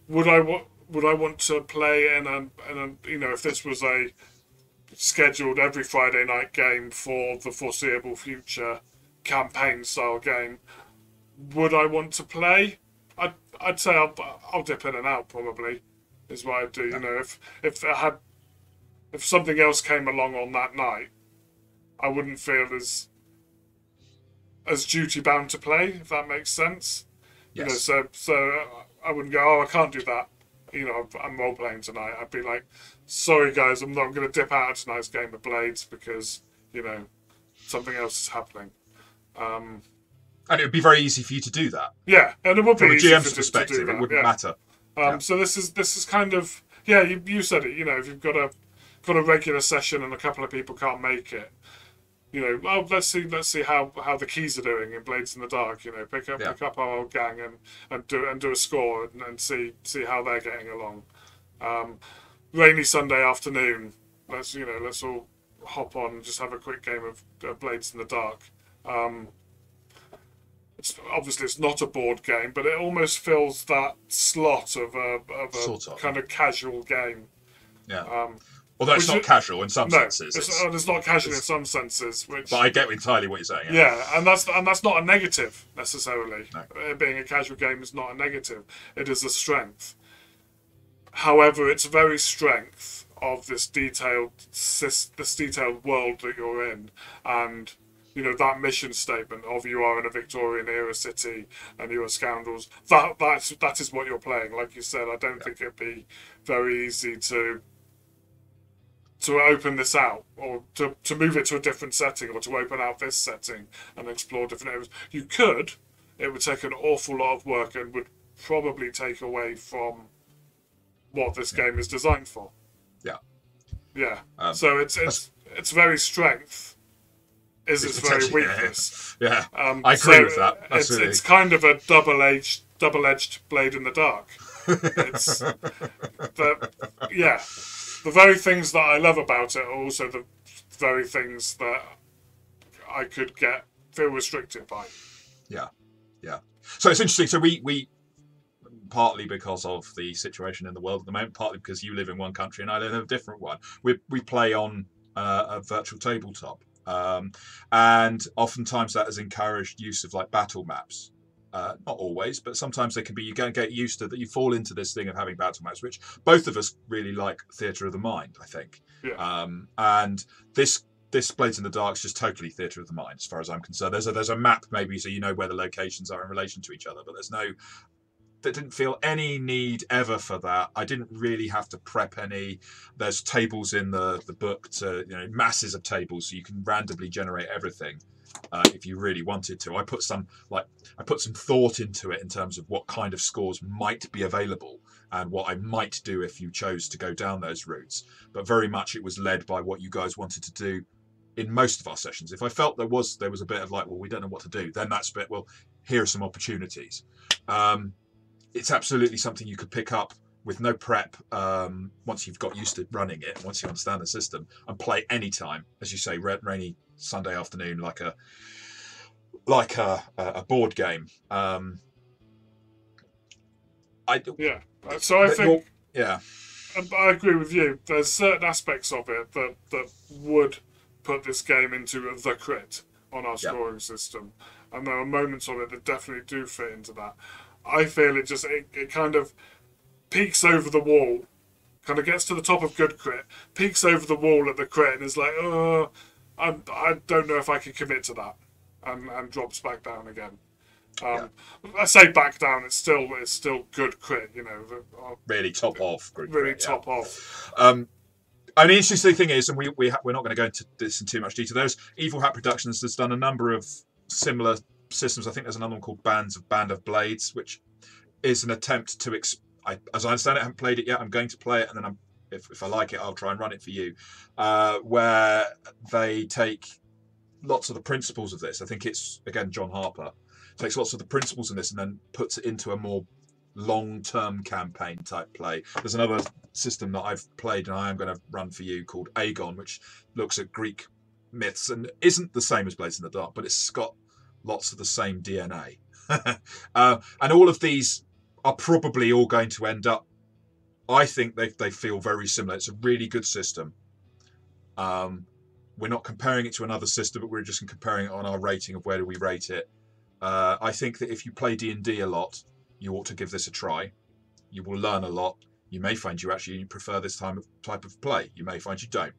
Would I want to play in a if this was a scheduled every Friday night game for the foreseeable future, campaign style game, would I want to play? I'd say I'll dip in and out, probably, is what I'd do. If something else came along on that night, I wouldn't feel as duty bound to play, if that makes sense. Yes. So I wouldn't go, oh, I can't do that. I'm role playing tonight. I'd be like, sorry guys, I'm not going to dip out of tonight's game of Blades because something else is happening. And it would be very easy for you to do that. Yeah, and it would from be a easy GM's perspective. It wouldn't matter. So this is kind of you said it. If you've got a regular session and a couple of people can't make it, well, let's see how the keys are doing in Blades in the Dark. Pick up our old gang and do a score and see how they're getting along. Rainy Sunday afternoon, let's all hop on and just have a quick game of Blades in the Dark. It's not a board game, but it almost fills that slot of a kind of casual game. Yeah. Although it's not casual in some senses. It's not casual in some senses. But I get entirely what you're saying. Yeah, and that's not a negative necessarily. No. It being a casual game is not a negative. It is a strength. However, its very strength of this detailed world that you're in, and that mission statement of you are in a Victorian era city and you are scoundrels. That is what you're playing. Like you said, I don't think it'd be very easy to open this out, or to move it to a different setting, or to open out this setting and explore different areas. You could. It would take an awful lot of work and would probably take away from what this game is designed for. Yeah. Yeah. So its very strength is its very weakness. Yeah. I agree with that. It's kind of a double-edged blade in the dark. It's the very things that I love about it are also the very things that I could feel restricted by. Yeah. So it's interesting. So we partly because of the situation in the world at the moment, partly because you live in one country and I live in a different one. We play on a virtual tabletop, and oftentimes that has encouraged use of like battle maps. Not always, but sometimes they can be. You get used to that. You fall into this thing of having battle maps, which both of us really like. Theatre of the mind, I think. Yeah. And this Blades in the Dark is just totally theatre of the mind, as far as I'm concerned. There's a map maybe, so you know where the locations are in relation to each other, but there didn't feel any need ever for that. I didn't really have to prep any. There's tables in the book to masses of tables, so you can randomly generate everything. If you really wanted to, I put some thought into it in terms of what kind of scores might be available and what I might do if you chose to go down those routes. But very much it was led by what you guys wanted to do in most of our sessions. If I felt there was a bit of like, well, we don't know what to do, then that's a bit, well, here are some opportunities. It's absolutely something you could pick up with no prep once you've got used to running it, once you understand the system, and play anytime, as you say, rainy Sunday afternoon, like a board game. So I think I agree with you. There's certain aspects of it that would put this game into the crit on our scoring system, and there are moments of it that definitely do fit into that. I feel it kind of peeks over the wall, kind of gets to the top of good crit, peeks over the wall at the crit, and is like, I don't know if I can commit to that, and drops back down again. I say back down, it's still good crit, really top off. Top off. The interesting thing is, and we're not going to go into this in too much detail. There's Evil Hat Productions has done a number of similar systems. I think there's another one called Band of Blades, which is an attempt to as I understand it, I haven't played it yet. I'm going to play it, and then if I like it, I'll try and run it for you. Where they take lots of the principles of this. I think it's again John Harper takes lots of the principles in this and then puts it into a more long-term campaign type play. There's another system that I've played and I am going to run for you called Aegon, which looks at Greek myths and isn't the same as Blades in the Dark, but it's got lots of the same DNA. And all of these are probably all going to end up, I think they feel very similar. It's a really good system. We're not comparing it to another system, but we're just comparing it on our rating of where do we rate it. I think that if you play D&D a lot, you ought to give this a try. You will learn a lot. You may find you actually prefer this type of play. You may find you don't.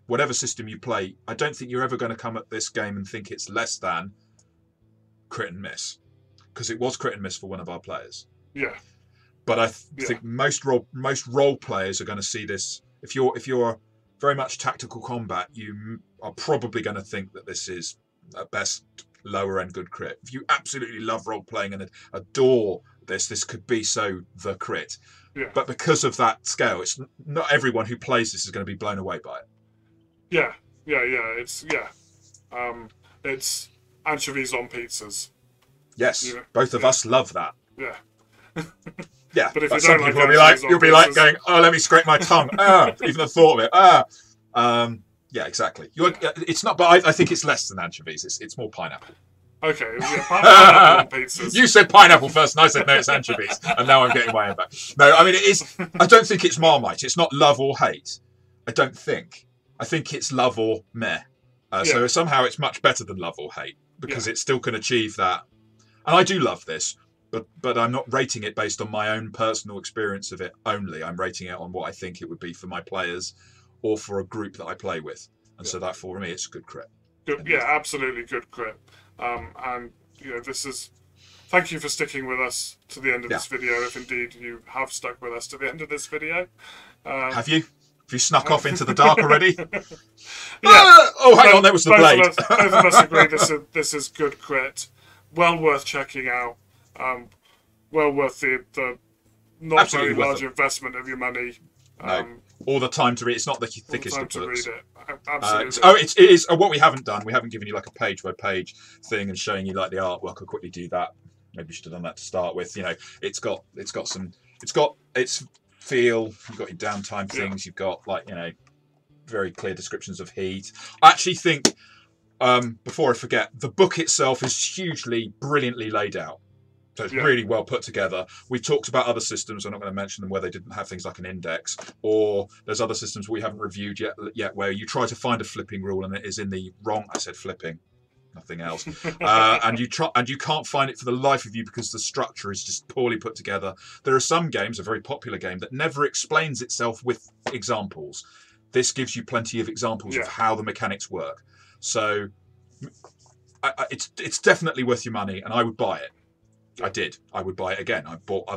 Whatever system you play, I don't think you're ever going to come at this game and think it's less than crit and miss, because it was crit and miss for one of our players. Yeah. But I think most role players are going to see this. If you're very much tactical combat, you are probably going to think that this is at best lower end good crit. If you absolutely love role playing and adore this could be so the crit. Yeah. But because of that scale, it's not everyone who plays this is going to be blown away by it. Yeah. It's anchovies on pizzas. Yes, both of us love that. Yeah. Yeah, but if but you don't some like people will be like, you'll be like pizzas, going, oh, let me scrape my tongue. Even the thought of it. Yeah, exactly. It's not, but I think it's less than anchovies. It's more pineapple. Okay, yeah, pineapple on pizzas. You said pineapple first, and I said no, it's anchovies, and now I'm getting my own back. No, I mean it is. I don't think it's Marmite. It's not love or hate. I don't think. I think it's love or meh. So somehow it's much better than love or hate because it still can achieve that. And I do love this, but I'm not rating it based on my own personal experience of it only. I'm rating it on what I think it would be for my players or for a group that I play with. And so that for me, it's a good crit. Good, yeah, absolutely good crit. And this is. Thank you for sticking with us to the end of this video. If indeed you have stuck with us to the end of this video, have you? Have you snuck off into the dark already? Oh, hang on, that was the blade. Both of us agree this is good crit. Well worth checking out. Well worth the not Absolutely very large investment of your money. No. All the time to read. It's not the thickest of books. To read it. Absolutely. It is. What we haven't done. We haven't given you like a page by page thing and showing you like the artwork. I'll quickly do that. Maybe you should have done that to start with. It's got its feel. You've got your downtime things. You've got very clear descriptions of heat. I actually think, before I forget, the book itself is hugely, brilliantly laid out. So it's really well put together. We talked about other systems. I'm not going to mention them where they didn't have things like an index, or there's other systems we haven't reviewed yet where you try to find a flipping rule and it is in the wrong. I said flipping, nothing else. And you can't find it for the life of you because the structure is just poorly put together. There are some games, a very popular game, that never explains itself with examples. This gives you plenty of examples of how the mechanics work. So it's definitely worth your money, and I would buy it. I did. I would buy it again. I bought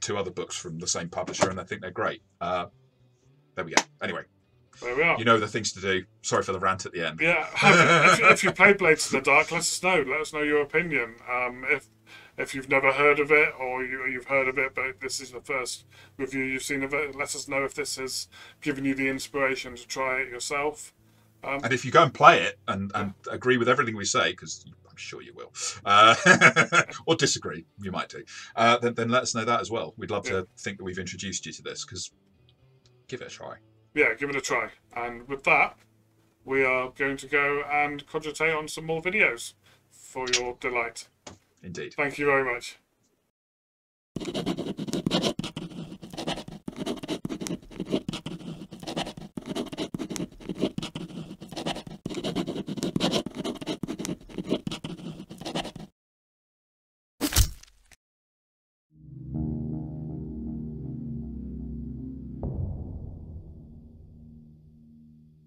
2 other books from the same publisher, and I think they're great. There we go. Anyway, there we are. You know the things to do. Sorry for the rant at the end. Yeah. if you play Blades in the Dark, let us know. Let us know your opinion. If you've never heard of it, or you've heard of it, but this is the first review you've seen of it, let us know if this has given you the inspiration to try it yourself. And if you go and play it and agree with everything we say, because I'm sure you will, or disagree, you might do, then let us know that as well. We'd love to think that we've introduced you to this, because give it a try. Yeah, give it a try. And with that, we are going to go and cogitate on some more videos for your delight. Indeed. Thank you very much.